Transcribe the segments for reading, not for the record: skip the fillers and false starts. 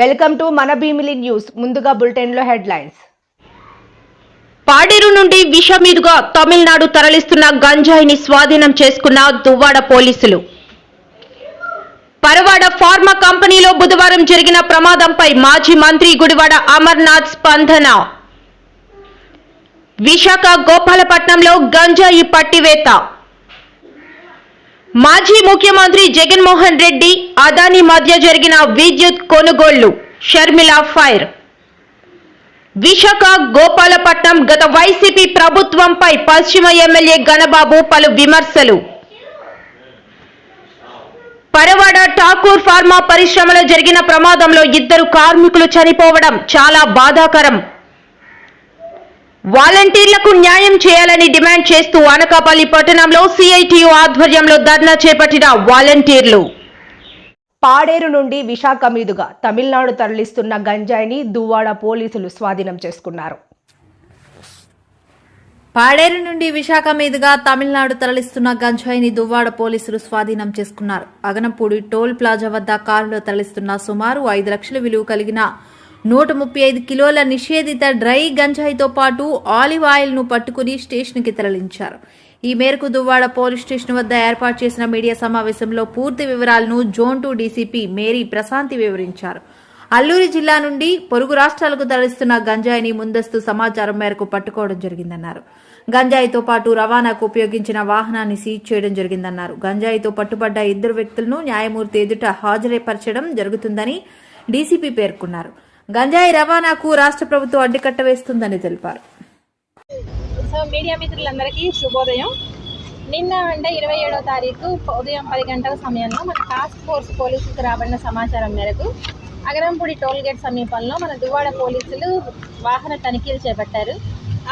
Welcome to మన Bheemili news. ముందుగా bulletin లో హెడ్లైన్స్. పాడేరు నుండి విష మీదుగా తమిళనాడు తరలిస్తున్న గంజాయిని స్వాధీనం చేసుకున్న దువ్వాడ పోలీసులు. పరవాడ ఫార్మా కంపెనీలో బుధవారం జరిగిన ప్రమాదంపై మాజీ మంత్రి గుడివాడ అమర్నాథ్ స్పందన. విశాఖ గోపాలపట్నంలో గంజాయి పట్టివేత. మాజీ ముఖ్యమంత్రి జగన్మోహన్ రెడ్డి అదానీ మధ్య జరిగిన విద్యుత్ కొనుగోళ్లు. షర్మిల ఫైర్. విశాఖ గోపాలపట్నం గత వైసీపీ ప్రభుత్వంపై పశ్చిమ ఎమ్మెల్యే గణబాబు పలు విమర్శలు. పరవాడ ఠాకూర్ ఫార్మా పరిశ్రమలో జరిగిన ప్రమాదంలో 2 కార్మికులు చనిపోవడం చాలా బాధాకరం. వాలంటీర్లకు న్యాయం చేయాలని డిమాండ్ చేస్తూ అనకాపల్లి పట్టణంలో సిఐటియు ఆధ్వర్యంలో ధర్నా చేపట్టిన వాలంటీర్లు. పాడేరు నుండి విశాఖ మీదుగా తమిళనాడు తరలిస్తున్న గంజాయిని దువ్వాడ పోలీసులు స్వాధీనం చేసుకున్నారు. పాడేరు నుండి విశాఖ మీదుగా తమిళనాడు తరలిస్తున్న గంజాయిని దువ్వాడ పోలీసులు స్వాధీనం చేసుకున్నారు. అగనంపూడి టోల్ ప్లాజా వద్ద కారులో తరలిస్తున్న సుమారు 5 లక్షల విలువ కలిగిన 135 కిలోల నిషేధిత డ్రై గంజాయితో పాటు ఆలివ్ ఆయిల్ ను పట్టుకుని స్టేషన్ కి తరలించారు. ఈ మేరకు దువ్వాడ పోలీస్ స్టేషన్ వద్ద ఏర్పాటు చేసిన మీడియా సమావేశంలో పూర్తి వివరాలను జోన్ 2 డీసీపీ మేరీ ప్రశాంతి వివరించారు. అల్లూరి జిల్లా నుండి పొరుగు రాష్ట్రాలకు తరలిస్తున్న గంజాయిని ముందస్తు సమాచారం మేరకు పట్టుకోవడం జరిగిందన్నారు. గంజాయితో పాటు రవాణాకు ఉపయోగించిన వాహనాన్ని సీజ్ చేయడం జరిగిందన్నారు. గంజాయితో పట్టుబడ్డ 2 వ్యక్తులను న్యాయమూర్తి ఎదుట హాజరుపరచడం జరుగుతుందని డీసీపీ పేర్కొన్నారు. గంజాయి రవాణాకు రాష్ట్ర ప్రభుత్వం అడ్డుకట్ట వేస్తుందని తెలిపారు. సో మీడియా మిత్రులందరికీ శుభోదయం. నిన్న అంటే 27వ తారీఖు ఉదయం 10 గంటల సమయంలో మన టాస్క్ ఫోర్స్ పోలీసులకు రాబడిన సమాచారం మేరకు అగరంపూడి టోల్ గేట్ సమీపంలో మన దువ్వాడ పోలీసులు వాహన తనిఖీలు చేపట్టారు.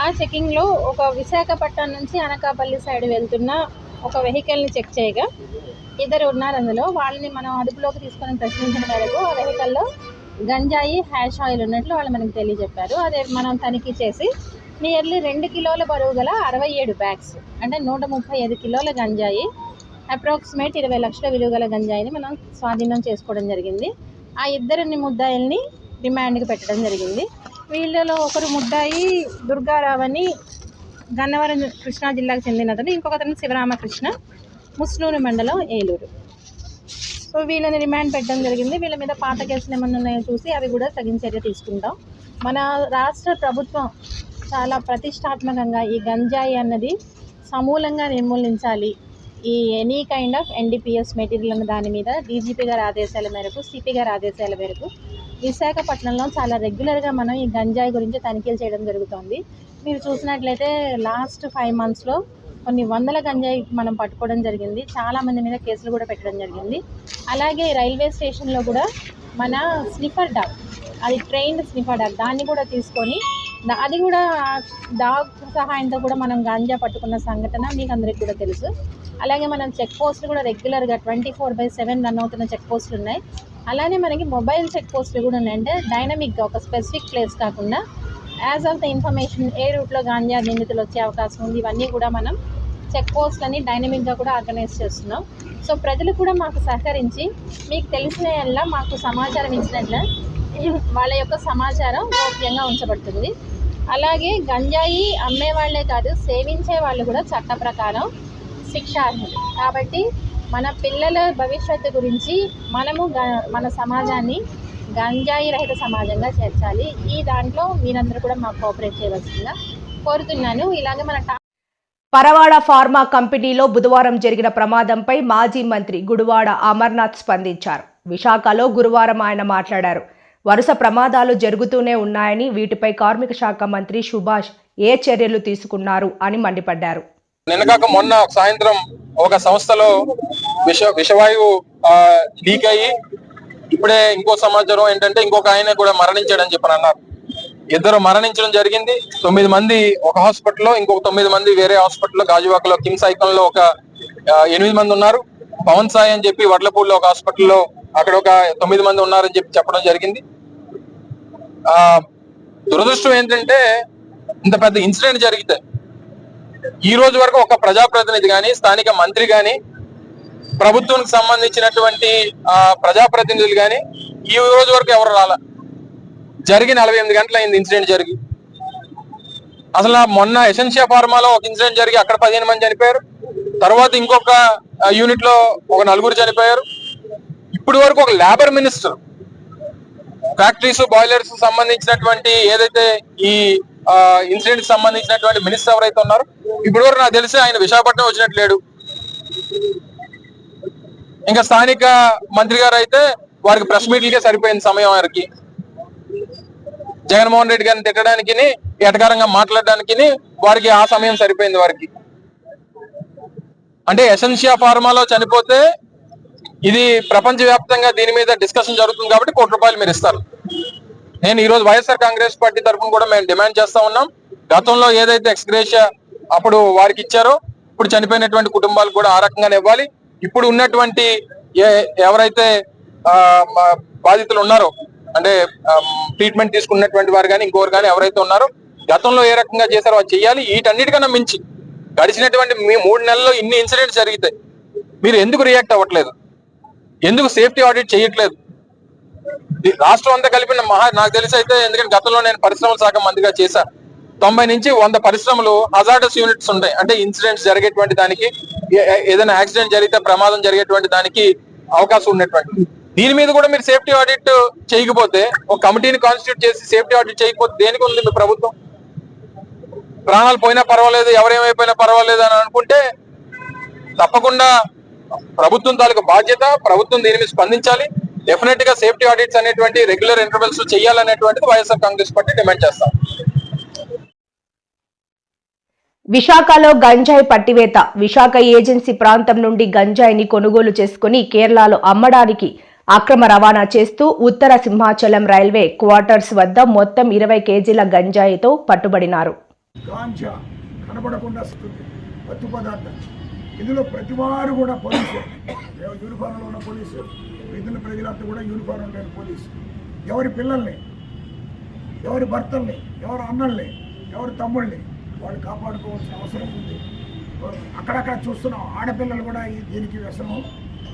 ఆ చెకింగ్లో ఒక విశాఖపట్నం నుంచి అనకాపల్లి సైడ్ వెళ్తున్న ఒక వెహికల్ని చెక్ చేయగా 2 ఉన్నారు. అందులో వాళ్ళని మనం అదుపులోకి తీసుకొని ప్రశ్నించిన మేరకు ఆ వెహికల్లో గంజాయి హ్యాష్ ఆయిల్ ఉన్నట్లు వాళ్ళు మనకు తెలియజెప్పారు. అదే మనం తనిఖీ చేసి నియర్లీ 2 కిలోల బరువు గల 67 బ్యాగ్స్ అంటే 135 కిలోల గంజాయి, అప్రాక్సిమేట్ 20 లక్షల విలువ గల గంజాయిని మనం స్వాధీనం చేసుకోవడం జరిగింది. ఆ 2 ముద్దాయిల్ని రిమాండ్కి పెట్టడం జరిగింది. వీళ్ళలో ఒకరు ముద్దాయి దుర్గారావు అని గన్నవరం కృష్ణా జిల్లాకు చెందిన అతను, ఇంకొకతను శివరామకృష్ణ ముస్నూరు మండలం ఏలూరు. సో వీళ్ళని రిమాండ్ పెట్టడం జరిగింది. వీళ్ళ మీద పాత కేసులు ఏమన్నా ఉన్నాయో చూసి అవి కూడా తగిన చర్య తీసుకుంటాం. మన రాష్ట్ర ప్రభుత్వం చాలా ప్రతిష్టాత్మకంగా ఈ గంజాయి అన్నది సమూలంగా నిర్మూలించాలి. ఈ any kind of NDPS material అన్న దాని మీద డీజీపీ గారి ఆదేశాల మేరకు, సిపి గారి ఆదేశాల మేరకు విశాఖపట్నంలో చాలా రెగ్యులర్గా మనం ఈ గంజాయి గురించి తనిఖీలు చేయడం జరుగుతుంది. మీరు చూసినట్లయితే లాస్ట్ 5 మంత్స్లో కొన్ని వందల గంజాయి మనం పట్టుకోవడం జరిగింది. చాలామంది మీద కేసులు కూడా పెట్టడం జరిగింది. అలాగే రైల్వే స్టేషన్లో కూడా మన స్నిఫర్ డాగ్, అది ట్రైన్డ్ స్నిఫర్ డాగ్, దాన్ని కూడా తీసుకొని అది కూడా డాగ్ సహాయంతో కూడా మనం గాంజా పట్టుకున్న సంఘటన మీకు అందరికీ కూడా తెలుసు. అలాగే మనం చెక్ పోస్టులు కూడా రెగ్యులర్గా 24/7 రన్ అవుతున్న చెక్ పోస్టులు ఉన్నాయి. అలానే మనకి మొబైల్ చెక్ పోస్టులు కూడా ఉన్నాయి. అంటే డైనమిక్గా ఒక స్పెసిఫిక్ ప్లేస్ కాకుండా యాజ్ ఆఫ్ ద ఇన్ఫర్మేషన్ ఏ రూట్లో గాంజా నిందితులు వచ్చే అవకాశం ఉంది, ఇవన్నీ కూడా మనం చెక్ పోస్టులని డైనమిక్గా కూడా ఆర్గనైజ్ చేస్తున్నాం. సో ప్రజలు కూడా మాకు సహకరించి మీకు తెలిసిన మాకు సమాచారం ఇచ్చినట్ల వాళ్ళ యొక్క సమాచారం గోప్యంగా ఉంచబడుతుంది. అలాగే గంజాయి అమ్మే వాళ్ళే కాదు, సేవించే వాళ్ళు కూడా చట్ట ప్రకారం శిక్షార్హులు. కాబట్టి మన పిల్లల భవిష్యత్తు గురించి మనము మన సమాజాన్ని గంజాయి రహిత సమాజంగా చేర్చాలి. ఈ దాంట్లో మీరందరూ కూడా మాకు కోఆపరేట్ చేయవలసిందిగా కోరుతున్నాను. ఇలాగే మన పరవాడ ఫార్మా కంపెనీలో బుధవారం జరిగిన ప్రమాదంపై మాజీ మంత్రి గుడివాడ అమర్నాథ్ స్పందించారు. విశాఖలో గురువారం ఆయన మాట్లాడారు. వరుస ప్రమాదాలు జరుగుతూనే ఉన్నాయని, వీటిపై కార్మిక శాఖ మంత్రి సుభాష్ ఏ చర్యలు తీసుకున్నారు అని మండిపడ్డారు. నిన్నగాక మొన్న సాయంత్రం ఒక సంస్థలో విషవాయువు లీక్ అయ్యి ఇప్పుడే ఇంకో సమాచారం ఏంటంటే ఇంకొక ఆయన కూడా మరణించాడని చెప్పని అన్నారు. 2 మరణించడం జరిగింది. 9 మంది ఒక హాస్పిటల్లో, ఇంకొక 9 మంది వేరే హాస్పిటల్లో, గాజువాకలో కిమ్స్ ఐకాన్లో ఒక 8 మంది ఉన్నారు. పవన్ సాయి అని చెప్పి వడ్లపూడిలో ఒక హాస్పిటల్లో అక్కడ ఒక 9 మంది ఉన్నారని చెప్పడం జరిగింది. దురదృష్టం ఏంటంటే ఇంత పెద్ద ఇన్సిడెంట్ జరిగితే ఈ రోజు వరకు ఒక ప్రజాప్రతినిధి కానీ, స్థానిక మంత్రి కానీ ప్రభుత్వానికి సంబంధించినటువంటి ప్రజాప్రతినిధులు కానీ ఈ రోజు వరకు ఎవరు రాలా. జరిగి 48 గంటలు అయింది ఇన్సిడెంట్ జరిగి. అసలు మొన్న ఎసెన్షియా ఫార్మాలో ఒక ఇన్సిడెంట్ జరిగి అక్కడ 15 మంది చనిపోయారు. తర్వాత ఇంకొక యూనిట్ లో ఒక 4 చనిపోయారు. ఇప్పటి వరకు ఒక లేబర్ మినిస్టర్ ఫ్యాక్టరీస్ బాయిలర్స్ సంబంధించినటువంటి ఏదైతే ఈ ఇన్సిడెంట్ సంబంధించినటువంటి మినిస్టర్ ఎవరైతే ఉన్నారో ఇప్పటి వరకు నాకు తెలిసి ఆయన విశాఖపట్నం వచ్చినట్టు లేడు. ఇంకా స్థానిక మంత్రి గారు అయితే వారికి ప్రెస్ మీట్లకే సరిపోయింది సమయం. వారికి జగన్మోహన్ రెడ్డి గారిని తిట్టడానికి ఎటకారంగా మాట్లాడడానికి వారికి ఆ సమయం సరిపోయింది. వారికి అంటే ఎసెన్షియా ఫార్మాలో చనిపోతే ఇది ప్రపంచవ్యాప్తంగా దీని మీద డిస్కషన్ జరుగుతుంది కాబట్టి ₹1 మీరు ఇస్తారు. నేను ఈ రోజు వైఎస్ఆర్ కాంగ్రెస్ పార్టీ తరఫున కూడా మేము డిమాండ్ చేస్తా ఉన్నాం. గతంలో ఏదైతే ఎక్స్గ్రేషియా అప్పుడు వారికి ఇచ్చారో ఇప్పుడు చనిపోయినటువంటి కుటుంబాలకు కూడా ఆ రకంగానే ఇవ్వాలి. ఇప్పుడు ఉన్నటువంటి ఎవరైతే బాధితులు ఉన్నారో అంటే ట్రీట్మెంట్ తీసుకున్నటువంటి వారు కానీ ఇంకోరు కానీ ఎవరైతే ఉన్నారో గతంలో ఏ రకంగా చేశారో అది చెయ్యాలి. వీటన్నిటికన్నా మించి గడిచినటువంటి 3 నెలల్లో ఇన్ని ఇన్సిడెంట్స్ జరిగితే మీరు ఎందుకు రియాక్ట్ అవ్వట్లేదు? ఎందుకు సేఫ్టీ ఆడిట్ చేయట్లేదు? రాష్ట్రం అంతా కలిపిన నాకు తెలిసి అయితే, ఎందుకంటే గతంలో నేను పరిశ్రమల శాఖ మంత్రిగా చేశాను. 90 నుంచి 100 పరిశ్రమలు హజార్డస్ యూనిట్స్ ఉంటాయి. అంటే ఇన్సిడెంట్స్ జరిగేటువంటి దానికి ఏదైనా యాక్సిడెంట్ జరిగితే ప్రమాదం జరిగేటువంటి దానికి అవకాశం ఉన్నటువంటి దీని మీద కూడా మీరు సేఫ్టీ ఆడిట్ చేయకపోతే, ఒక కమిటీని కాన్స్టిట్యూట్ చేసి సేఫ్టీ ఆడిట్ చేయకపోతే దేనికి ఉంది మీ ప్రభుత్వం? ప్రాణాలు పోయినా పర్వాలేదు, ఎవరేమైపోయినా పర్వాలేదు అని అనుకుంటే తప్పకుండా ప్రభుత్వం తాలూకు బాధ్యత. ప్రభుత్వం దీని మీద స్పందించాలి. డెఫినెట్ గా సేఫ్టీ ఆడిట్స్ అనేటువంటి రెగ్యులర్ ఇంటర్వెల్స్ చేయాలనేటువంటిది వైఎస్ఆర్ కాంగ్రెస్ పార్టీ డిమాండ్ చేస్తాం. విశాఖలో గంజాయి పట్టివేత. విశాఖ ఏజెన్సీ ప్రాంతం నుండి గంజాయిని కొనుగోలు చేసుకుని కేరళలో అమ్మడానికి అక్రమ రవాణా చేస్తూ ఉత్తర సింహాచలం రైల్వే క్వార్టర్స్ వద్ద మొత్తం 20 కేజీల గంజాయితో పట్టుబడినారు. గాంజా కనబడకుండా మత్తు పదార్థం. ఇందులో ప్రతి వారు కూడా పోలీసు, యూనిఫారంలో ఉన్న పోలీసు, మిగిలిన ప్రజలంతా కూడా యూనిఫారం లేని పోలీసు. ఎవరి పిల్లల్ని, ఎవరి భర్తల్ని, ఎవరి అన్నల్ని, ఎవరి తమ్ముళ్ళని వాళ్ళు కాపాడుకోవాల్సిన అవసరం ఉంది. అక్కడక్కడ చూస్తున్నాం ఆడపిల్లలు కూడా దీనికి వ్యసనం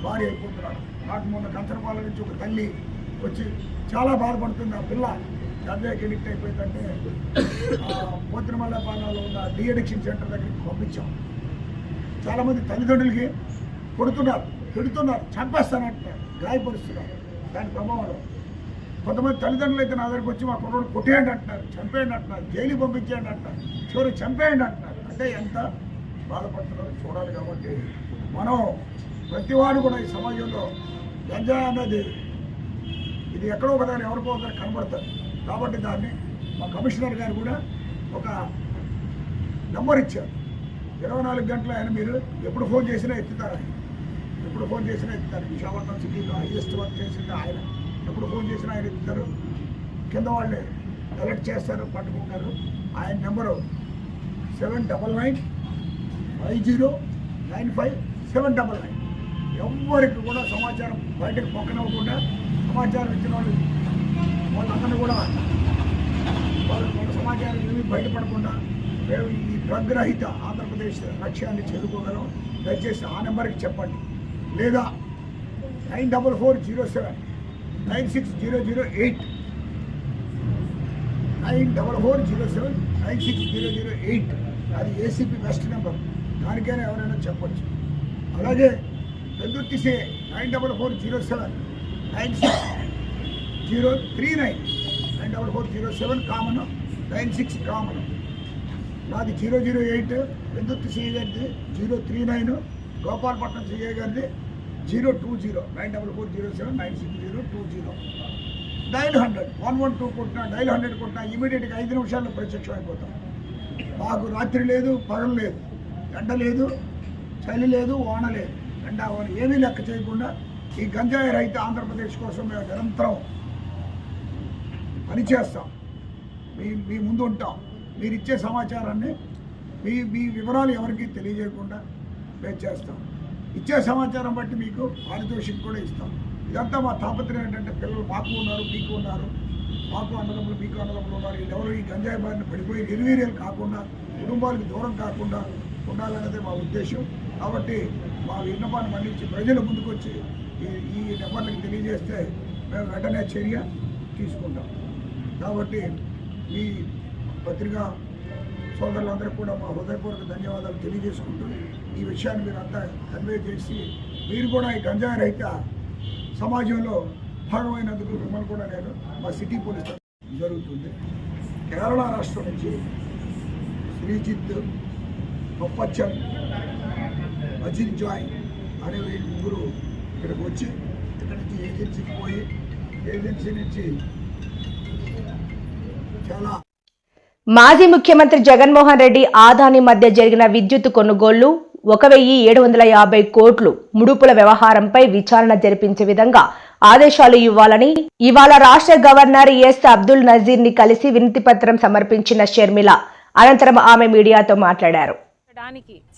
భారీ అయిపోతున్నారు. నాకు మొన్న కంచరపాలెం నుంచి ఒక తల్లి వచ్చి చాలా బాధపడుతుంది. ఆ పిల్ల గంజాయికి ఎడిక్ట్ అయిపోయిందంటే పోతినమల్లపాలెంలో ఉన్న డీఅడిక్షన్ సెంటర్ దగ్గరికి పంపించాం. చాలామంది తల్లిదండ్రులకి కొడుతున్నారు, తిడుతున్నారు, చంపేస్తానంటున్నారు, గాయపరుస్తున్నారు. దాని ప్రభావంలో కొంతమంది తల్లిదండ్రులు అయితే నా దగ్గరికి వచ్చి మా కుర్రోడు కొట్టేయండి అంటున్నారు, చంపేయండి అంటున్నారు, జైలుకి పంపించేయండి అంటున్నారు, చివరికి చంపేయండి అంటున్నారు. అంటే ఎంత బాధపడుతున్నారో చూడాలి. కాబట్టి మనం ప్రతివాడు కూడా ఈ సమాజంలో గంజాయి అన్నది ఇది ఎక్కడో ఒక దగ్గర ఎవరికో ఒకరు కనబడుతుంది. కాబట్టి దాన్ని మా కమిషనర్ గారు కూడా ఒక నెంబర్ ఇచ్చారు. 24 గంటల ఆయన మీరు ఎప్పుడు ఫోన్ చేసినా ఎత్తుతారు. ఎప్పుడు ఫోన్ చేసినా ఎత్తుతారు. విశాఖపట్నం సిటీలో హైయెస్ట్ వర్క్ చేసింది ఆయన. ఎప్పుడు ఫోన్ చేసినా ఆయన ఎత్తుతారు. కింద వాళ్ళు అలర్ట్ చేస్తారు, పట్టుకుంటారు. ఆయన నెంబరు 7950955799. ఎవరికి కూడా సమాచారం బయటకు పక్కనవ్వకుండా సమాచారం ఇచ్చిన వాళ్ళందరూ కూడా వాళ్ళ సమాచారం ఏమీ బయటపడకుండా మేము ఈ డ్రగ్ రహిత ఆంధ్రప్రదేశ్ లక్ష్యాన్ని చేరుకోగలం. దయచేసి ఆ నెంబర్కి చెప్పండి. లేదా 9440796008 9440796008 అది ఏసీపీ వెస్ట్ నెంబర్. దానికైనా ఎవరైనా చెప్పచ్చు. అలాగే పెందుర్తి సే 9440796039 944079 కామన్ 96 కామన్. నాది 008 పెందుర్తి సిఐ గారిది 039, గోపాలపట్నం సిఐ గారిది 020 9440796020. డైల్ 100 112 కొట్టినా, డైల్ 100 కొట్టినా ఇమీడియట్గా 5 నిమిషాల్లో ప్రత్యక్షం అయిపోతాం. మాకు రాత్రి లేదు, పగలు లేదు, ఎండ లేదు, చలి లేదు, వాన లేదు, ఎండ వాన ఏమీ లెక్క చేయకుండా ఈ గంజాయి రహిత ఆంధ్రప్రదేశ్ కోసం మేము నిరంతరం పనిచేస్తాం. మీ ముందు ఉంటాం. మీరు ఇచ్చే సమాచారాన్ని మీ వివరాలు ఎవరికి తెలియజేయకుండా మేము చేస్తాం. ఇచ్చే సమాచారం బట్టి మీకు పారితోషికం కూడా ఇస్తాం. ఇదంతా మా తాపత్రయం ఏంటంటే పిల్లలు మాకు ఉన్నారు, మీకు ఉన్నారు, మాకు అన్నదమ్ములు, మీకు అన్నదమ్ములు ఉన్నారు. వీళ్ళెవరు ఈ గంజాయి బారిన పడిపోయి నిర్వీర్యాలు కాకుండా, కుటుంబాలకు దూరం కాకుండా ఉండాలన్నదే మా ఉద్దేశం. కాబట్టి మా విన్నపాన్ని మన్నించి ప్రజల ముందుకు వచ్చి ఈ నెంబర్లకు తెలియజేస్తే మేము వెంటనే చర్య తీసుకుంటాం. కాబట్టి ఈ పత్రికా సోదరులందరికీ కూడా మా హృదయపూర్వక ధన్యవాదాలు తెలియజేసుకుంటూ ఈ విషయాన్ని మీరు అంతా కన్వే చేసి మీరు కూడా ఈ గంజాయి రహిత సమాజంలో భాగమైనందుకు మిమ్మల్ని కూడా నేను మా సిటీ పోలీస్ జరుగుతుంది. కేరళ రాష్ట్రం నుంచి శ్రీజిత్, పప్పచ్చన్, అజిత్ జాయ్ అనే ముగ్గురు ఇక్కడికి వచ్చి ఇక్కడ నుంచి ఏజెన్సీకి పోయి ఏజెన్సీ నుంచి చాలా మాజీ ముఖ్యమంత్రి జగన్మోహన్ రెడ్డి ఆదాని మధ్య జరిగిన విద్యుత్ కొనుగోళ్లు 1,750 కోట్లు ముడుపుల వ్యవహారంపై విచారణ జరిపించే విధంగా ఆదేశాలు ఇవ్వాలని ఇవాళ రాష్ట్ర గవర్నర్ ఎస్ అబ్దుల్ నజీర్ ని కలిసి వినతిపత్రం సమర్పించిన షర్మిల అనంతరం ఆమె మీడియాతో మాట్లాడారు.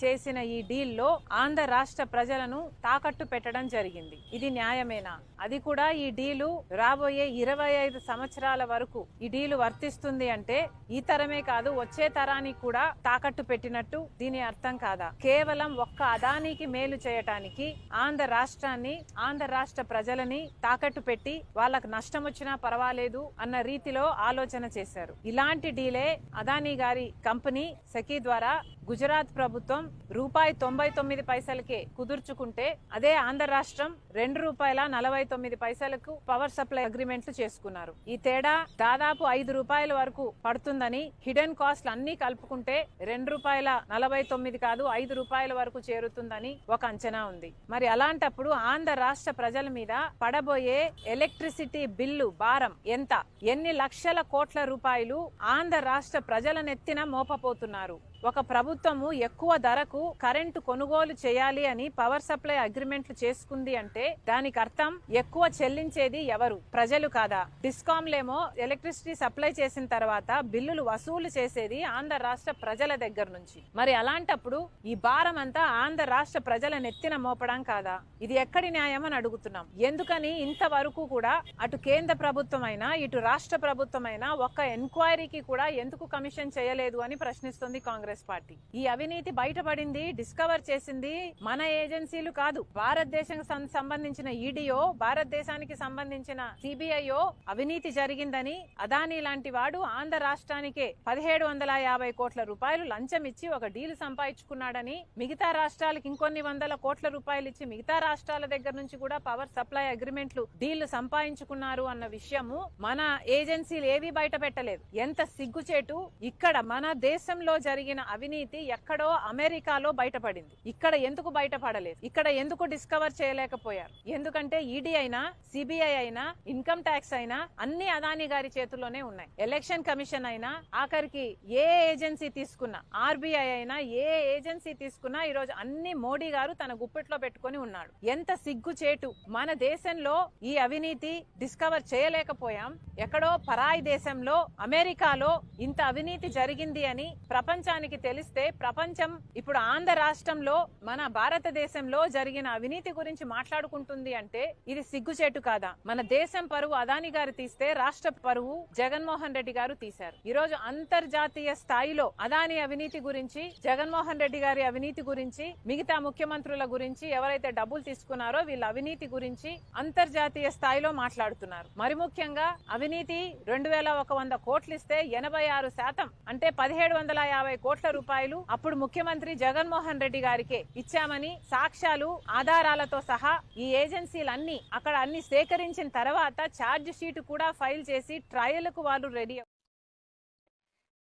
చేసిన ఈ డీల్లో ఆంధ్ర రాష్ట్ర ప్రజలను తాకట్టు పెట్టడం జరిగింది. ఇది న్యాయమేనా? అది కూడా ఈ డీలు రాబోయే 25 సంవత్సరాల వరకు ఈ డీలు వర్తిస్తుంది అంటే ఈ తరమే కాదు వచ్చే తరానికి కూడా తాకట్టు పెట్టినట్టు దీని అర్థం కాదా? కేవలం ఒక్క అదానికి మేలు చేయటానికి ఆంధ్ర రాష్ట్రాన్ని, ఆంధ్ర రాష్ట్ర ప్రజలని తాకట్టు పెట్టి వాళ్ళకు నష్టం వచ్చినా పర్వాలేదు అన్న రీతిలో ఆలోచన చేశారు. ఇలాంటి డీలే అదానీ గారి కంపెనీ సెకీ ద్వారా గుజరాత్ ప్రభుత్వం ₹99 కుదుర్చుకుంటే అదే ఆంధ్ర రాష్ట్రం ₹2.49 పవర్ సప్లై అగ్రిమెంట్లు చేసుకున్నారు. ఈ తేడా దాదాపు ₹5 వరకు పడుతుందని, హిడెన్ కాస్ట్ అన్ని కలుపుకుంటే ₹2.49 కాదు ₹5 వరకు చేరుతుందని ఒక అంచనా ఉంది. మరి అలాంటప్పుడు ఆంధ్ర రాష్ట్ర ప్రజల మీద పడబోయే ఎలక్ట్రిసిటీ బిల్లు భారం ఎంత? ఎన్ని లక్షల కోట్ల రూపాయలు ఆంధ్ర రాష్ట్ర ప్రజల నెత్తిన మోపపోతున్నారు? ఒక ప్రభుత్వము ఎక్కువ ధరకు కరెంటు కొనుగోలు చేయాలి అని పవర్ సప్లై అగ్రిమెంట్లు చేసుకుంది అంటే దానికి అర్థం ఎక్కువ చెల్లించేది ఎవరు? ప్రజలు కాదా? డిస్కాంలేమో ఎలక్ట్రిసిటీ సప్లై చేసిన తర్వాత బిల్లులు వసూలు చేసేది ఆంధ్ర రాష్ట్ర ప్రజల దగ్గర నుంచి. మరి అలాంటప్పుడు ఈ భారం అంతా ఆంధ్ర రాష్ట్ర ప్రజల నెత్తిన మోపడం కాదా? ఇది ఎక్కడి న్యాయం అని అడుగుతున్నాం. ఎందుకని ఇంతవరకు కూడా అటు కేంద్ర ప్రభుత్వం అయినా ఇటు రాష్ట్ర ప్రభుత్వం అయినా ఒక్క ఎంక్వైరీకి కూడా ఎందుకు కమిషన్ చేయలేదు అని ప్రశ్నిస్తుంది కాంగ్రెస్ పార్టీ. ఈ అవినీతి బయటపడింది, డిస్కవర్ చేసింది మన ఏజెన్సీలు కాదు. భారతదేశానికి సంబంధించిన ఈడీఓ, భారతదేశానికి సంబంధించిన సిబిఐఓ అవినీతి జరిగిందని అదానీ లాంటి వాడు ఆంధ్ర రాష్ట్రానికే 1,750 కోట్ల రూపాయలు లంచం ఇచ్చి ఒక డీల్ సంపాదించుకున్నాడని, మిగతా రాష్ట్రాలకు ఇంకొన్ని వందల కోట్ల రూపాయలు ఇచ్చి మిగతా రాష్ట్రాల దగ్గర నుంచి కూడా పవర్ సప్లై అగ్రిమెంట్లు డీళ్లు సంపాదించుకున్నారు అన్న విషయము మన ఏజెన్సీలు ఏవి బయట పెట్టలేదు. ఎంత సిగ్గుచేటు! ఇక్కడ మన దేశంలో జరిగిన అవినీతి ఎక్కడో అమెరికాలో బయటపడింది. ఇక్కడ ఎందుకు బయటపడలేదు? ఇక్కడ ఎందుకు డిస్కవర్ చేయలేకపోయారు? ఎందుకంటే ఈడీ అయినా, సిబిఐ అయినా, ఇన్కమ్ ట్యాక్స్ అయినా అన్ని అదానీ గారి చేతుల్లోనే ఉన్నాయి. ఎలక్షన్ కమిషన్ అయినా, ఆఖరికి ఏ ఏజెన్సీ తీసుకున్నా, ఆర్బీఐ అయినా, ఏ ఏజెన్సీ తీసుకున్నా ఈరోజు అన్ని మోడీ గారు తన గుప్పెట్లో పెట్టుకుని ఉన్నాడు. ఎంత సిగ్గుచేటు! మన దేశంలో ఈ అవినీతి డిస్కవర్ చేయలేకపోయాం. ఎక్కడో పరాయి దేశంలో, అమెరికాలో ఇంత అవినీతి జరిగింది అని ప్రపంచానికి తెలిస్తే ప్రపంచం ఇప్పుడు ఆంధ్ర రాష్ట్రంలో, మన భారతదేశంలో జరిగిన అవినీతి గురించి మాట్లాడుకుంటుంది అంటే ఇది సిగ్గుచేటు కాదా? మన దేశం పరువు అదానీ గారు తీస్తే రాష్ట్ర పరువు జగన్మోహన్ రెడ్డి గారు తీశారు. ఈ రోజు అంతర్జాతీయ స్థాయిలో అదానీ అవినీతి గురించి, జగన్మోహన్ రెడ్డి గారి అవినీతి గురించి, మిగతా ముఖ్యమంత్రుల గురించి, ఎవరైతే డబ్బులు తీసుకున్నారో వీళ్ళ అవినీతి గురించి అంతర్జాతీయ స్థాయిలో మాట్లాడుతున్నారు. మరి ముఖ్యంగా అవినీతి 2,100 కోట్లు ఇస్తే 86% అంటే 1,750 కోట్ల రూపాయలు అప్పుడు ముఖ్యమంత్రి జగన్మోహన్ రెడ్డి గారికే ఇచ్చామని సాక్ష్యాలు, ఆధారాలతో సహా ఈ ఏజెన్సీలన్నీ అక్కడ అన్ని సేకరించిన తర్వాత ఛార్జ్ షీట్ కూడా ఫైల్ చేసి ట్రయల్ కు వాళ్ళు రెడీ.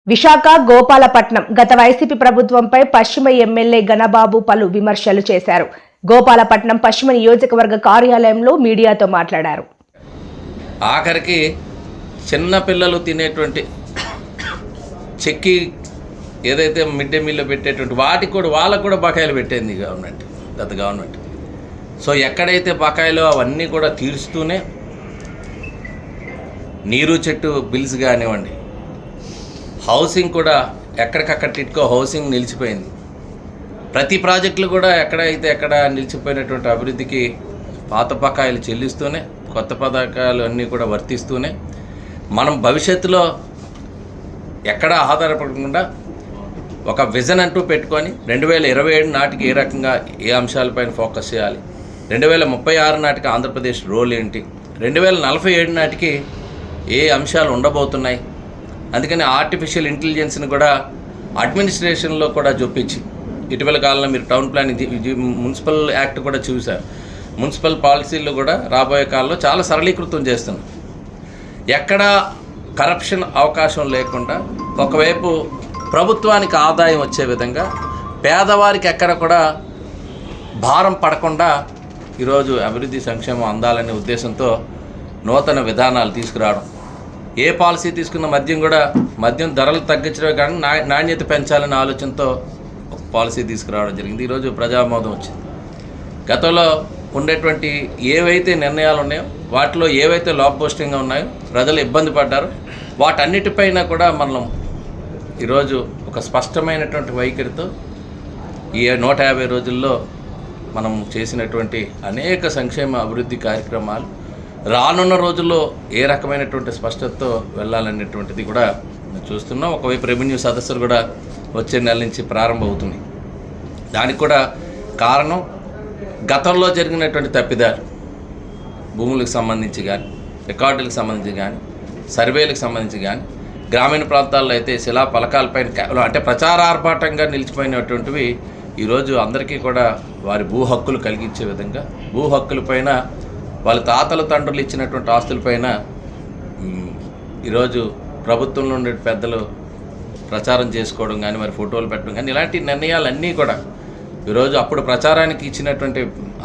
విశాఖ గోపాలపట్నం గత వైసీపీ ప్రభుత్వంపై పశ్చిమ ఎమ్మెల్యే గణబాబు పలు విమర్శలు చేశారు. గోపాలపట్నం పశ్చిమ నియోజకవర్గ కార్యాలయంలో మీడియాతో మాట్లాడారు. ఆఖరికి చిన్న పిల్లలు తినేటువంటి చెక్కి ఏదైతే మిడ్ డే మీల్లో పెట్టేటువంటి వాటికి కూడా వాళ్ళకు కూడా బకాయిలు పెట్టింది గవర్నమెంట్, గత గవర్నమెంట్. సో ఎక్కడైతే బకాయిలో అవన్నీ కూడా తీరుస్తూనే నీరు చెట్టు బిల్స్ కానివ్వండి, హౌసింగ్ కూడా ఎక్కడికక్కడ టిట్కో హౌసింగ్ నిలిచిపోయింది. ప్రతి ప్రాజెక్టులు కూడా ఎక్కడ నిలిచిపోయినటువంటి అభివృద్ధికి పాత బకాయిలు చెల్లిస్తూనే, కొత్త పథకాలు అన్నీ కూడా వర్తిస్తూనే మనం భవిష్యత్తులో ఎక్కడ ఆధారపడకుండా ఒక విజన్ అంటూ పెట్టుకొని 2027 నాటికి ఏ రకంగా ఏ అంశాలపైన ఫోకస్ చేయాలి, 2036 నాటికి ఆంధ్రప్రదేశ్ రోల్ ఏంటి, 2047 నాటికి ఏ అంశాలు ఉండబోతున్నాయి. అందుకని ఆర్టిఫిషియల్ ఇంటెలిజెన్స్ని కూడా అడ్మినిస్ట్రేషన్లో కూడా చూపించి, ఇటీవల కాలంలో మీరు టౌన్ ప్లానింగ్ మున్సిపల్ యాక్ట్ కూడా చూశారు. మున్సిపల్ పాలసీలు కూడా రాబోయే కాలంలో చాలా సరళీకృతం చేస్తున్నాం. ఎక్కడ కరప్షన్ అవకాశం లేకుండా, ఒకవైపు ప్రభుత్వానికి ఆదాయం వచ్చే విధంగా, పేదవారికి ఎక్కడ కూడా భారం పడకుండా ఈరోజు అభివృద్ధి సంక్షేమం అందాలనే ఉద్దేశంతో నూతన విధానాలు తీసుకురావడం. ఏ పాలసీ తీసుకున్న మద్యం ధరలు తగ్గించడమే కానీ నాణ్యత పెంచాలనే ఆలోచనతో ఒక పాలసీ తీసుకురావడం జరిగింది. ఈరోజు ప్రజామోదం వచ్చింది. గతంలో ఉండేటువంటి ఏవైతే నిర్ణయాలు ఉన్నాయో, వాటిలో ఏవైతే లోపభూయిష్టంగా ఉన్నాయో, ప్రజలు ఇబ్బంది పడ్డారు, వాటన్నిటిపైన కూడా మనం ఈరోజు ఒక స్పష్టమైనటువంటి వైఖరితో ఈ 150 రోజుల్లో మనం చేసినటువంటి అనేక సంక్షేమ అభివృద్ధి కార్యక్రమాలు రానున్న రోజుల్లో ఏ రకమైనటువంటి స్పష్టతతో వెళ్ళాలనేటువంటిది కూడా చూస్తున్నాం. ఒకవైపు రెవెన్యూ సదస్సులు కూడా వచ్చే నెల నుంచి ప్రారంభమవుతున్నాయి. దానికి కూడా కారణం గతంలో జరిగినటువంటి తప్పిదాలు, భూములకు సంబంధించి కానీ, రికార్డులకు సంబంధించి కానీ, సర్వేలకు సంబంధించి కానీ, గ్రామీణ ప్రాంతాల్లో అయితే శిలా పలకాలపైన కేవలం అంటే ప్రచారార్భాటంగా నిలిచిపోయినటువంటివి ఈరోజు అందరికీ కూడా వారి భూ హక్కులు కలిగించే విధంగా, భూ హక్కులపైన వాళ్ళ తాతల తండ్రులు ఇచ్చినటువంటి ఆస్తులపైన ఈరోజు ప్రభుత్వంలో ఉండే పెద్దలు ప్రచారం చేసుకోవడం కానీ, మరి ఫోటోలు పెట్టడం కానీ, ఇలాంటి నిర్ణయాలన్నీ కూడా ఈరోజు అప్పుడు ప్రచారానికి ఇచ్చినటువంటి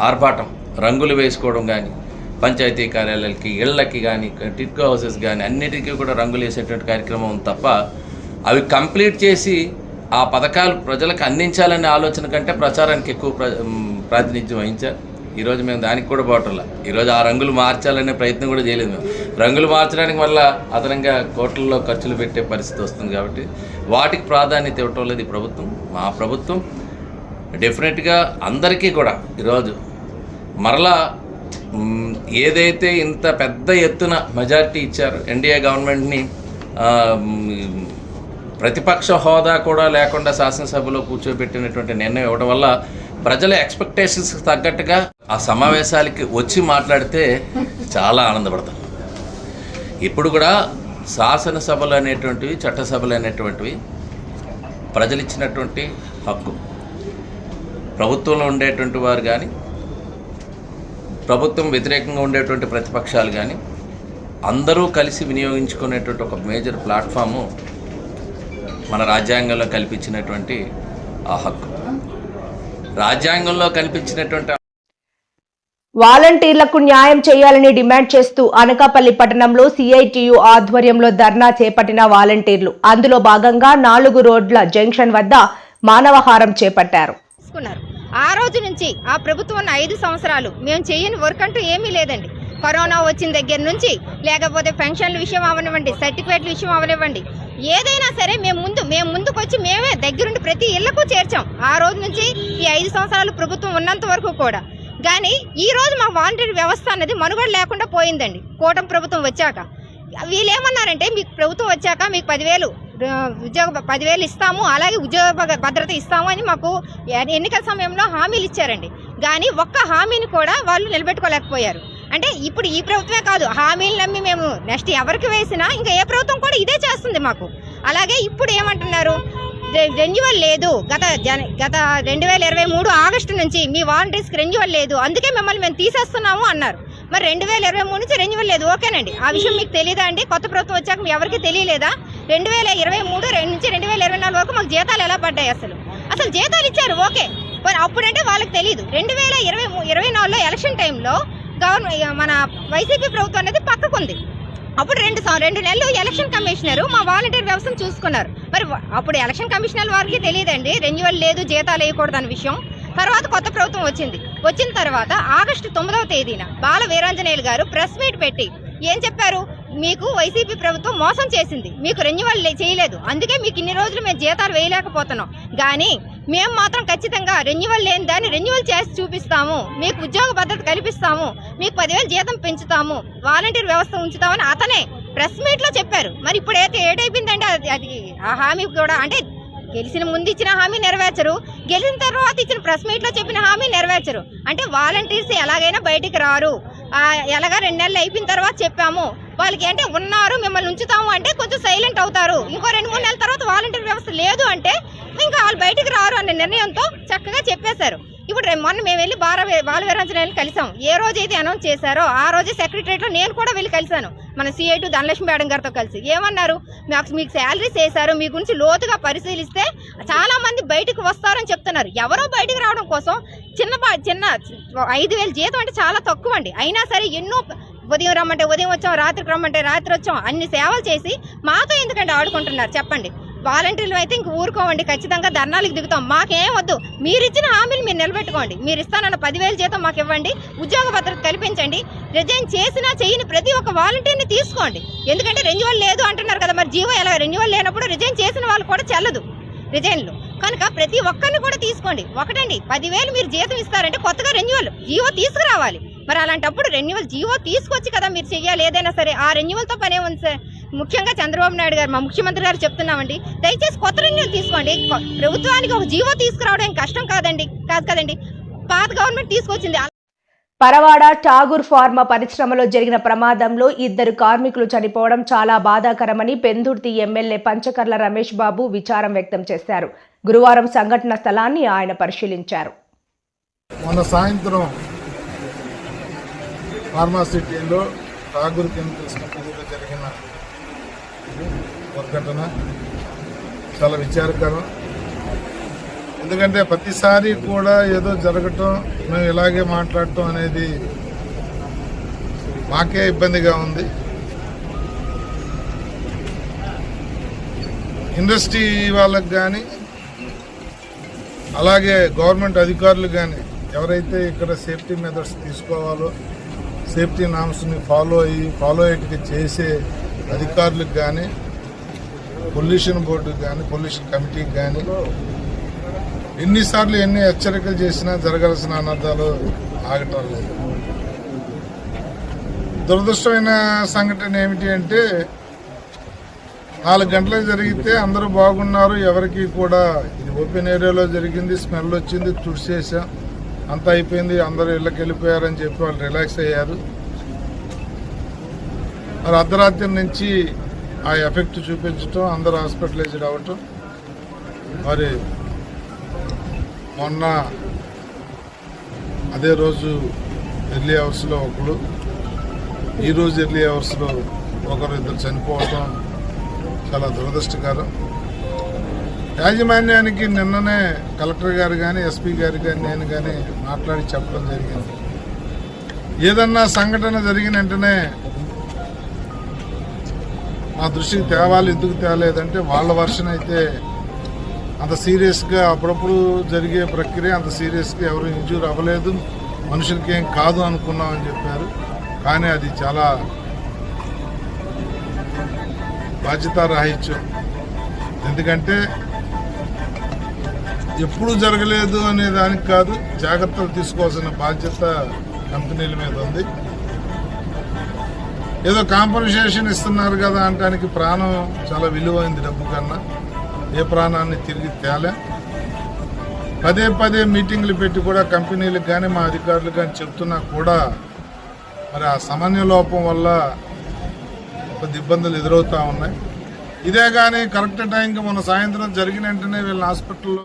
ఆర్భాటం, రంగులు వేసుకోవడం కానీ, పంచాయతీ కార్యాలయాలకి, ఇళ్లకి కానీ, టిట్కో హౌసెస్ కానీ అన్నిటికీ కూడా రంగులు వేసేటువంటి కార్యక్రమం తప్ప, అవి కంప్లీట్ చేసి ఆ పథకాలు ప్రజలకు అందించాలనే ఆలోచన కంటే ప్రచారానికి ఎక్కువ ప్రాతినిధ్యం వహించారు. ఈరోజు మేము దానికి కూడా పోవట్లా. ఈరోజు ఆ రంగులు మార్చాలనే ప్రయత్నం కూడా చేయలేదు. మేము రంగులు మార్చడానికి వల్ల అదనంగా కోట్లలో ఖర్చులు పెట్టే పరిస్థితి వస్తుంది. కాబట్టి వాటికి ప్రాధాన్యత ఇవ్వటం లేదు ఈ ప్రభుత్వం. మా ప్రభుత్వం డెఫినెట్గా అందరికీ కూడా ఈరోజు మరలా ఏదైతే ఇంత పెద్ద ఎత్తున మెజారిటీ ఇచ్చారు, ఎన్డీఏ గవర్నమెంట్ని ప్రతిపక్ష హోదా కూడా లేకుండా శాసనసభలో కూర్చోబెట్టినటువంటి నిర్ణయం ఇవ్వడం వల్ల ప్రజల ఎక్స్పెక్టేషన్స్కి తగ్గట్టుగా ఆ సమావేశాలకి వచ్చి మాట్లాడితే చాలా ఆనందపడతాం. ఇప్పుడు కూడా శాసనసభలు అనేటువంటివి, చట్టసభలు అనేటువంటివి ప్రజలు ఇచ్చినటువంటి హక్కు. ప్రభుత్వంలో ఉండేటువంటి వారు కానీ, ప్రభుత్వం వ్యతిరేకంగా ఉండేటువంటి ప్రతిపక్షాలు కానీ అందరూ కలిసి వినియోగించుకునేటువంటి ఒక మేజర్ ప్లాట్ఫాము మన రాజ్యాంగంలో కల్పించినటువంటి ఆ హక్కు. రాజ్యాంగంలో కల్పించినటువంటి వాలంటీర్లకు న్యాయం చేయాలని డిమాండ్ చేస్తూ అనకాపల్లి పట్టణంలో సిఐటియు ఆధ్వర్యంలో ధర్నా చేపట్టిన వాలంటీర్లు అందులో భాగంగా 4 రోడ్ల జంక్షన్ వద్ద మానవహారం చేపట్టారు. ఆ రోజు నుంచి ఆ ప్రభుత్వం 5 సంవత్సరాలు మేము చేయని వర్క్ అంటూ ఏమీ లేదండి. కరోనా వచ్చిన దగ్గర నుంచి, లేకపోతే పెన్షన్ల విషయం అవనివ్వండి, సర్టిఫికేట్ల విషయం అవనివ్వండి, ఏదైనా సరే మేము ముందుకు వచ్చి మేమే దగ్గరుండి ప్రతి ఇళ్లకు చేర్చాం. ఆ రోజు నుంచి ఈ 5 సంవత్సరాలు ప్రభుత్వం ఉన్నంత వరకు కూడా. కానీ ఈ రోజు మా వాలంటీర్ వ్యవస్థ అనేది మనుగడ లేకుండా పోయిందండి. కూటమి ప్రభుత్వం వచ్చాక వీళ్ళు ఏమన్నారంటే, మీకు ప్రభుత్వం వచ్చాక మీకు 10,000 ఇస్తాము, అలాగే ఉద్యోగ భద్రత ఇస్తాము అని మాకు ఎన్నికల సమయంలో హామీలు ఇచ్చారండి. కానీ ఒక్క హామీని కూడా వాళ్ళు నిలబెట్టుకోలేకపోయారు. అంటే ఇప్పుడు ఈ ప్రభుత్వమే కాదు, హామీలు నమ్మి మేము నెక్స్ట్ ఎవరికి వేసినా ఇంకా ఏ ప్రభుత్వం కూడా ఇదే చేస్తుంది మాకు. అలాగే ఇప్పుడు ఏమంటున్నారు, రెన్యువల్ లేదు, గత 2023 ఆగస్టు నుంచి మీ వాలంటీర్స్కి రెన్యువల్ లేదు, అందుకే మిమ్మల్ని మేము తీసేస్తున్నాము అన్నారు. మరి 2023 నుంచి రెన్యువల్ లేదు, ఓకేనండి. ఆ విషయం మీకు తెలియదా అండి? కొత్త ప్రభుత్వం వచ్చాక మీ ఎవరికి తెలియలేదా? 2023 నుంచి 2024 వరకు మాకు జీతాలు ఎలా పడ్డాయి? అసలు జీతాలు ఇచ్చారు, ఓకే. మరి అప్పుడంటే వాళ్ళకి తెలియదు. 2024లో ఎలక్షన్ టైంలో మన వైసీపీ ప్రభుత్వం అనేది పక్కకుంది. అప్పుడు 2 నెలలు ఎలక్షన్ కమిషనర్ మా వాలంటీర్ వ్యవస్థను చూసుకున్నారు. మరి అప్పుడు ఎలక్షన్ కమిషనర్ వారికి తెలియదండి రెన్యువల్ లేదు, జీతాలు వేయకూడదు అనే విషయం. తర్వాత కొత్త ప్రభుత్వం వచ్చిన తర్వాత ఆగస్టు 9వ తేదీన బాల వీరాంజనేయులు గారు ప్రెస్ మీట్ పెట్టి ఏం చెప్పారు, మీకు వైసీపీ ప్రభుత్వం మోసం చేసింది, మీకు రెన్యువల్ చేయలేదు, అందుకే మీకు ఇన్ని రోజులు మేము జీతాలు వేయలేకపోతున్నాం. కానీ మేము మాత్రం ఖచ్చితంగా రెన్యువల్ లేని దాన్ని రెన్యువల్ చేసి చూపిస్తాము, మీకు ఉద్యోగ భద్రత కల్పిస్తాము, మీకు 10,000 జీతం పెంచుతాము, వాలంటీర్ వ్యవస్థ ఉంచుతామని అతనే ప్రెస్ మీట్ లో చెప్పారు. మరి ఇప్పుడు ఏటైపోయిందంటే అది ఆ హామీ కూడా అంటే గెలిచిన ముందు ఇచ్చిన హామీ నెరవేర్చరు, గెలిచిన తర్వాత ఇచ్చిన ప్రెస్ మీట్లో చెప్పిన హామీ నెరవేర్చరు. అంటే వాలంటీర్స్ ఎలాగైనా బయటికి రారు. ఎలాగా 2 నెలలు అయిపోయిన తర్వాత చెప్పాము వాళ్ళకి అంటే ఉన్నారు మిమ్మల్ని ఉంచుతాము అంటే కొంచెం సైలెంట్ అవుతారు. ఇంకో 2-3 నెలల తర్వాత వాలంటీర్ వ్యవస్థ లేదు అంటే ఇంకా వాళ్ళు బయటికి రారు అనే నిర్ణయంతో చక్కగా చెప్పేశారు. ఇప్పుడు మొన్న మేము వెళ్ళి బాలవీరాంజనేయులు కలిసాం. ఏ రోజైతే అనౌన్స్ చేశారో ఆ రోజే సెక్రటరియట్లో నేను కూడా వెళ్ళి కలిశాను మన CI2 ధనలక్ష్మి మేడం గారితో కలిసి. ఏమన్నారు, మీకు శాలరీస్ వేశారు, మీ గురించి లోతుగా పరిశీలిస్తే చాలా మంది బయటకు వస్తారని చెప్తున్నారు. ఎవరో బయటకు రావడం కోసం చిన్న 5,000 జీతం అంటే చాలా తక్కువ అండి. అయినా సరే ఎన్నో ఉదయం రమ్మంటే ఉదయం వచ్చాం, రాత్రికి రమ్మంటే రాత్రి వచ్చాం, అన్ని సేవలు చేసి మాతో ఎందుకంటే ఆడుకుంటున్నారు చెప్పండి. వాలంటీర్లు అయితే ఇంక ఊరుకోవండి, ఖచ్చితంగా ధర్నాలకు దిగుతాం. మాకేం వద్దు, మీరు ఇచ్చిన హామీలు మీరు నిలబెట్టుకోండి. మీరు ఇస్తానన్న 10,000 జీతం మాకు ఇవ్వండి, ఉద్యోగ భద్రత కల్పించండి. రిజైన్ చేసినా చేయని ప్రతి ఒక్క వాలంటీర్ని తీసుకోండి. ఎందుకంటే రెన్యువల్ లేదు అంటున్నారు కదా, మరి జీవో ఎలా రెన్యువల్ లేనప్పుడు రిజైన్ చేసిన వాళ్ళు కూడా చెల్లదు రిజైన్లు కనుక ప్రతి ఒక్కరిని కూడా తీసుకోండి. ఒకటండి 10,000 మీరు జీతం ఇస్తారంటే కొత్తగా రెన్యువల్ జీవో తీసుకురావాలి. మరి అలాంటప్పుడు రెన్యువల్ జీవో తీసుకొచ్చి కదా మీరు చెయ్యాలి ఏదైనా సరే. ఆ రెన్యువల్తో పనే ఉంది సార్. ముఖ్యంగా చంద్రబాబు నాయుడు గారు, మా ముఖ్యమంత్రి గారు చెప్తున్నామండి, దయచేసి కొత్త రెన్యువల్ తీసుకోండి. ప్రభుత్వానికి ఒక జీవో తీసుకురావడం కష్టం కాదు కదండి, పాత గవర్నమెంట్ తీసుకొచ్చింది. పరవాడ ఠాగూర్ ఫార్మా పరిశ్రమలో జరిగిన ప్రమాదంలో 2 కార్మికులు చనిపోవడం చాలా బాధాకరమని పెందుర్తి ఎమ్మెల్యే పంచకర్ల రమేష్ బాబు విచారం వ్యక్తం చేశారు. గురువారం సంఘటన స్థలాన్ని ఆయన పరిశీలించారు. మొన్న సాయంత్రం ఫార్మాసిటీలో ఠాగూర్ కెమికల్స్ కంపెనీలో జరిగిన దుర్ఘటన చాలా విచారకరం. ఎందుకంటే ప్రతిసారి కూడా ఏదో జరగటం, మేము ఇలాగే మాట్లాడటం అనేది మాకే ఇబ్బందిగా ఉంది. ఇండస్ట్రీ వాళ్ళకి కానీ అలాగే గవర్నమెంట్ అధికారులు కానీ ఎవరైతే ఇక్కడ సేఫ్టీ మెథడ్స్ తీసుకోవాలో, సేఫ్టీ నామ్స్ని ఫాలో అయ్యేట్టుగా చేసే అధికారులకు కానీ, పొల్యూషన్ బోర్డుకి కానీ, పొల్యూషన్ కమిటీకి కానీ ఎన్నిసార్లు ఎన్ని హెచ్చరికలు చేసినా జరగాల్సిన అనర్థాలు ఆగటం లేదు. దురదృష్టమైన సంఘటన ఏమిటి అంటే 4 గంటలకు జరిగితే అందరూ బాగున్నారు, ఎవరికి కూడా ఇది ఓపెన్ ఏరియాలో జరిగింది, స్మెల్ వచ్చింది, తుడిచేసాం, అంతా అయిపోయింది, అందరూ ఇళ్ళకి వెళ్ళిపోయారని చెప్పి వాళ్ళు రిలాక్స్ అయ్యారు. మరి అర్ధరాత్రి నుంచి ఆ ఎఫెక్ట్ చూపించటం, అందరూ హాస్పిటలైజ్డ్ అవ్వటం. మరి మొన్న అదే రోజు ఎర్లీ అవర్స్లో ఒకరు, ఈరోజు ఎర్లీ అవర్స్లో 1-2 చనిపోవటం చాలా దురదృష్టకరం. యాజమాన్యానికి నిన్ననే కలెక్టర్ గారు కానీ, ఎస్పీ గారు కానీ, నేను కానీ మాట్లాడి చెప్పడం జరిగింది. ఏదన్నా సంఘటన జరిగిన వెంటనే మా దృష్టికి తేవాలి. ఎందుకు తేలేదంటే వాళ్ళ వర్షన్ అయితే అంత సీరియస్గా, అప్పుడప్పుడు జరిగే ప్రక్రియ అంత సీరియస్గా ఎవరు ఇంజూర్ అవ్వలేదు, మనుషులకి ఏం కాదు అనుకున్నామని చెప్పారు. కానీ అది చాలా బాధ్యతారాహిత్యం. ఎందుకంటే ఎప్పుడు జరగలేదు అనే దానికి కాదు, జాగ్రత్తలు తీసుకోవాల్సిన బాధ్యత కంపెనీల మీద ఉంది. ఏదో కాంపన్సేషన్ ఇస్తున్నారు కదా అనడానికి ప్రాణం చాలా విలువైంది డబ్బు కన్నా. ఏ ప్రాణాన్ని తిరిగి తేలే. పదే మీటింగ్లు పెట్టి కూడా కంపెనీలకు కానీ మా అధికారులు కానీ చెప్తున్నా కూడా మరి ఆ సమన్వయ లోపం వల్ల కొద్ది ఇబ్బందులు ఎదురవుతూ ఉన్నాయి. ఇదే కానీ కరెక్ట్ టైంకి మన సాయంత్రం జరిగిన వెంటనే వీళ్ళ హాస్పిటల్లో